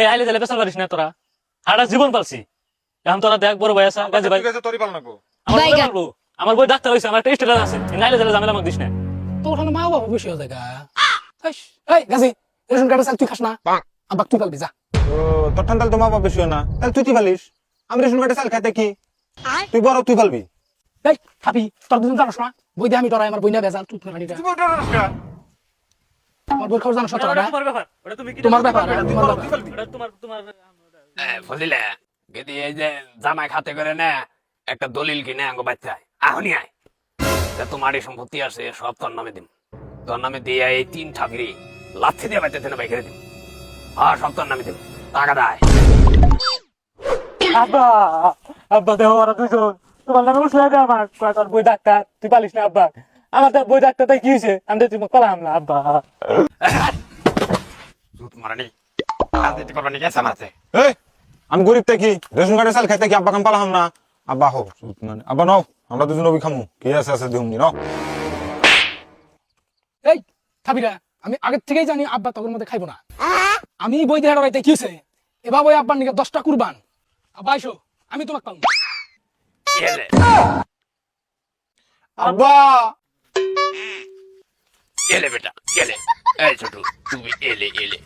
এই আইলে জালে পেছাল পারিস না তোরা সারা জীবন পালছি এখন তোরা দেখ বড় ভাই আছে গাজী ভাই তোরই পাল নাকবো আমার বই পারবো আমার বই ডাক্তার হয়েছে আমার টেস্ট আছে আইলে জালে ঝামেলা আমাকে দিস না তো ওখানে মা বাবা বসে জায়গা এই গাজী রেশন কার্ডে চাল তুই খাস না আব্বা তুই পালবি যা তোর ঠান্ডা তো মা বাবা বেশি না তাহলে তুই পালিস আমি রেশন কার্ডে চাল খাইতে কি তুই বড় তুই পালবি এই থাপি তোর দুজন জানোস না বই দিয়ে আমি ডরাই আমার বই না বেজাল তুই রানিটা আমার বই খাওয়া জানোস না তোরা তোমার ব্যাপার ওটা তুমি কি তোমার ব্যাপার তোমার ব্যাপার ওটা তোমার ফজিলে যদি এই যে জামাই খাতে করে না একটা দলিল কিনে আঙ্গ বাচ্চায় আহনি আয় তোমার এই সম্পত্তি আছে সব তোর নামে দিম তোর নামে দিয়ে এই 3 ঠাকুরি লাথি দিয়ে বাচ্চা তেনে বাইরে দিম সব তোর নামে দিম টাকা দেয় আব্বা আব্বা দেহ ওরা দুজন তোমার নামে উঠলে দে আমার তোর বই ডাক্তার তুই পালিস না আব্বা আমার তো বই ডাক্তার তাই কি হয়েছে আমি তো তুমি পালাম না আব্বা মারানি রাজনীতি করবানি গেছে মারতে এই আমি গরিব থাকি রেশন কার্ডে চাল খাইতে কি আব্বা কাম পালাম না আব্বা হো মানে আব্বা নাও আমরা দুজন ওই খামু কি আছে দিহুম নি নাও এই থাপিরা আমি আগের থেকেই জানি আব্বা তখন মধ্যে খাইবো না আমি বই দিয়ে ডরাইতে কি হয়েছে এবার ওই আব্বার নিকে 10টা কুরবান আব্বা আইসো আমি তোমাকে পাবো এলে আব্বা এলে বেটা এলে এই ছোট তুমি এলে